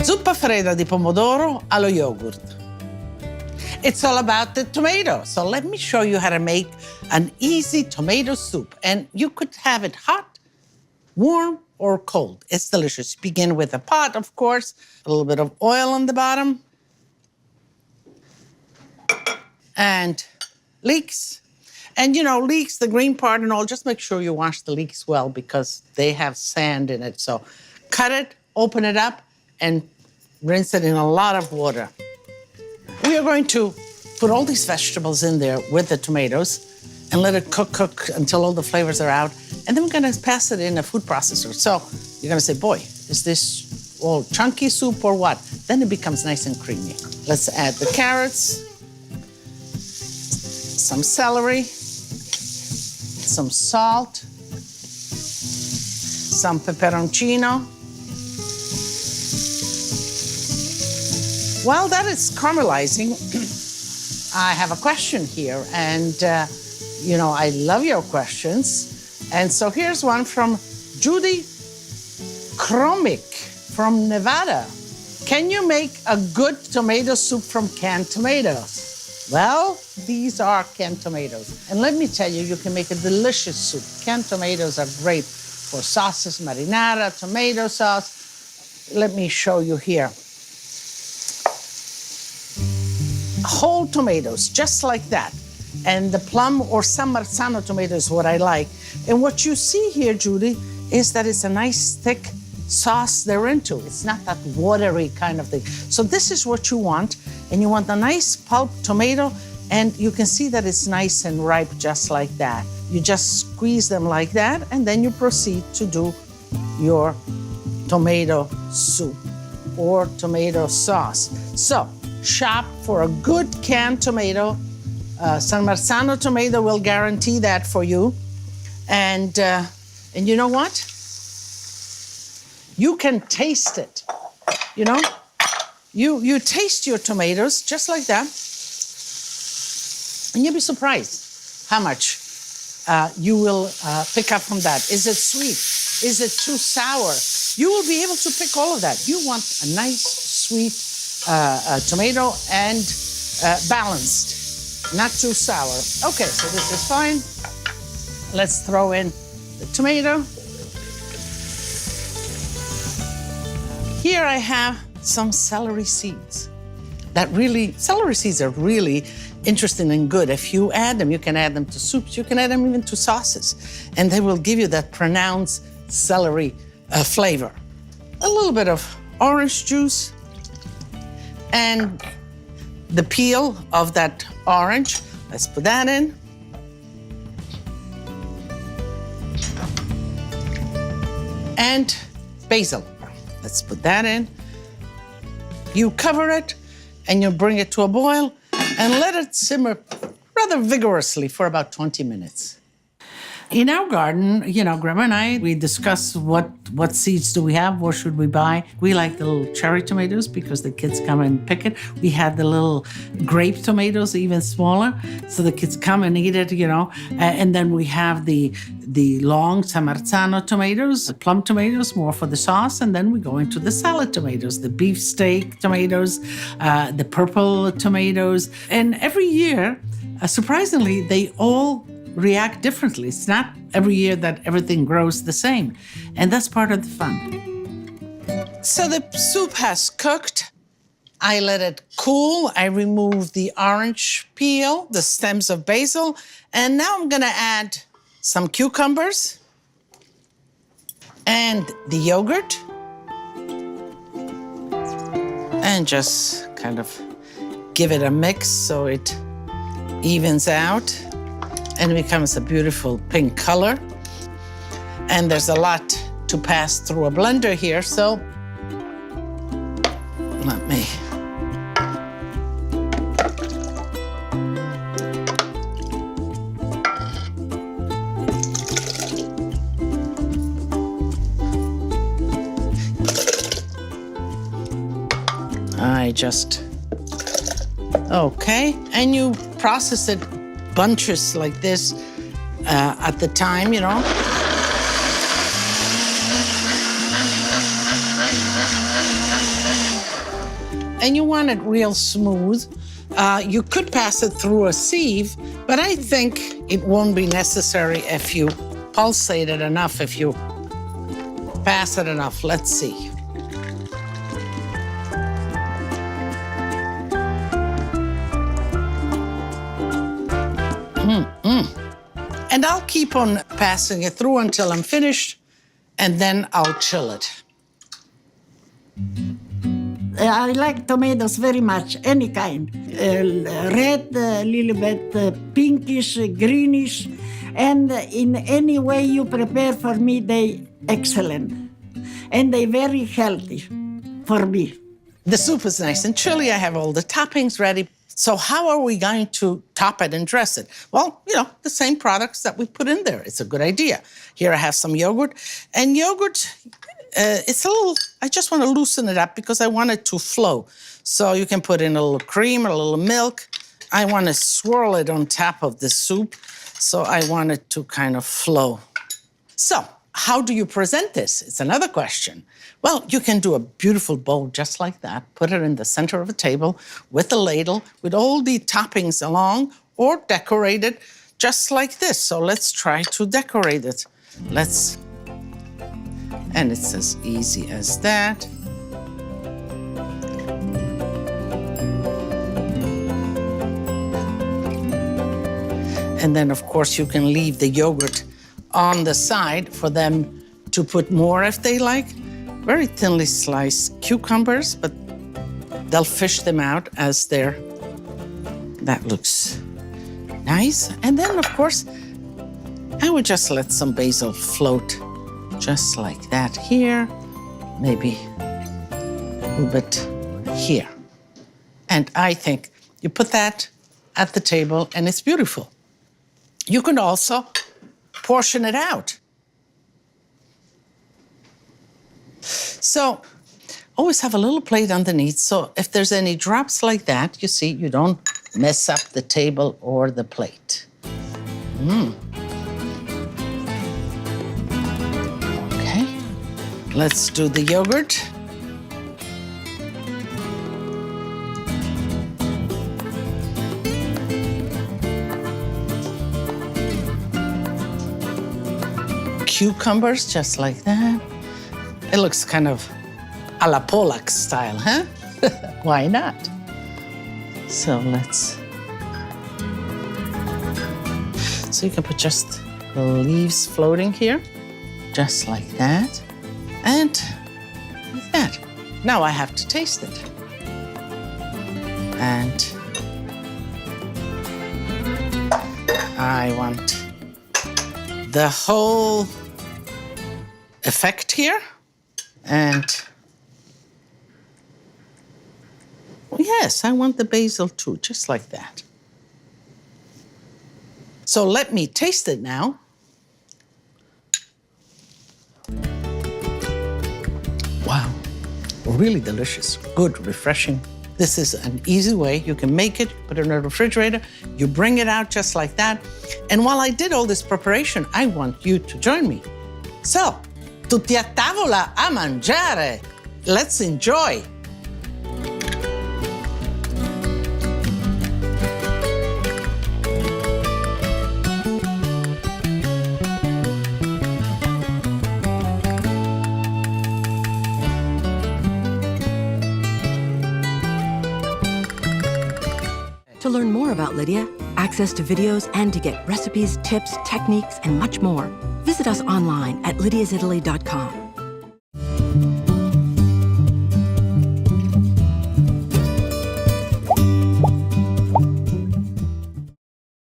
Zuppa fredda di pomodoro allo yogurt. It's all about the tomato. So let me show you how to make an easy tomato soup. And you could have it hot, warm, or cold. It's delicious. Begin with a pot, of course, a little bit of oil on the bottom, and leeks. And you know, leeks, the green part and all, just make sure you wash the leeks well because they have sand in it. So cut it, open it up, and rinse it in a lot of water. We are going to put all these vegetables in there with the tomatoes and let it cook until all the flavors are out. And then we're gonna pass it in a food processor. So you're gonna say, boy, is this all chunky soup or what? Then it becomes nice and creamy. Let's add the carrots, some celery, some salt, some peperoncino. While that is caramelizing, I have a question here. And, you know, I love your questions. And so here's one from Judy Kromik from Nevada. Can you make a good tomato soup from canned tomatoes? Well, these are canned tomatoes. And let me tell you, you can make a delicious soup. Canned tomatoes are great for sauces, marinara, tomato sauce. Let me show you here. Whole tomatoes, just like that. And the plum or San Marzano tomato is what I like. And what you see here, Judy, is that it's a nice thick sauce they're into. It's not that watery kind of thing. So this is what you want. And you want a nice pulp tomato, and you can see that it's nice and ripe just like that. You just squeeze them like that, and then you proceed to do your tomato soup or tomato sauce. So shop for a good canned tomato. San Marzano tomato will guarantee that for you. And you know what? You can taste it, you know? You taste your tomatoes just like that, and you'll be surprised how much you will pick up from that. Is it sweet? Is it too sour? You will be able to pick all of that. You want a nice, sweet tomato and balanced, not too sour. Okay, so this is fine. Let's throw in the tomato. Here I have some celery seeds. Celery seeds are really interesting and good. If you add them, you can add them to soups, you can add them even to sauces, and they will give you that pronounced celery flavor. A little bit of orange juice and the peel of that orange. Let's put that in. And basil. Let's put that in. You cover it and you bring it to a boil and let it simmer rather vigorously for about 20 minutes. In our garden, you know, Grandma and I, we discuss what seeds do we have, what should we buy. We like the little cherry tomatoes because the kids come and pick it. We had the little grape tomatoes, even smaller, so the kids come and eat it, you know. And then we have the long San Marzano tomatoes, the plum tomatoes, more for the sauce. And then we go into the salad tomatoes, the beefsteak tomatoes, the purple tomatoes. And every year, surprisingly, they all react differently. It's not every year that everything grows the same. And that's part of the fun. So the soup has cooked. I let it cool. I removed the orange peel, the stems of basil, and now I'm gonna add some cucumbers and the yogurt and just kind of give it a mix so it evens out and it becomes a beautiful pink color. And there's a lot to pass through a blender here, so let me okay, and you process it bunches like this at the time, you know. and you want it real smooth, you could pass it through a sieve, but I think it won't be necessary if you pulsate it enough, if you pass it enough. Let's see. And I'll keep on passing it through until I'm finished, and then I'll chill it. I like tomatoes very much, any kind. Red, a little bit pinkish, greenish, and in any way you prepare for me, they excellent. And they very healthy for me. The soup is nice and chilly. I have all the toppings ready. So how are we going to top it and dress it? Well, you know, the same products that we put in there. It's a good idea. Here I have some yogurt. And yogurt, it's a little, I just want to loosen it up because I want it to flow. So you can put in a little cream or a little milk. I want to swirl it on top of the soup. So I want it to kind of flow. So how do you present this? It's another question. Well, you can do a beautiful bowl just like that, put it in the center of a table with a ladle with all the toppings along, or decorate it just like this. So let's try to decorate it. And it's as easy as that. And then, of course, you can leave the yogurt on the side for them to put more if they like. Very thinly sliced cucumbers, but they'll fish them out as they're. That looks nice. And then, of course, I would just let some basil float just like that here, maybe a little bit here. And I think you put that at the table and it's beautiful. You can also portion it out. So always have a little plate underneath, so if there's any drops like that, you see, you don't mess up the table or the plate. Okay, let's do the yogurt. Cucumbers, just like that. It looks kind of a la Polak style, huh? Why not? So you can put just the leaves floating here, just like that, and like that. Now I have to taste it. And I want the whole effect here. And yes, I want the basil too, just like that. So let me taste it now. Wow, really delicious, good, refreshing. This is an easy way. You can make it, put it in the refrigerator, you bring it out just like that. And while I did all this preparation, I want you to join me. So, tutti a tavola a mangiare. Let's enjoy. To learn more about Lidia, access to videos, and to get recipes, tips, techniques, and much more, visit us online at lidiasitaly.com.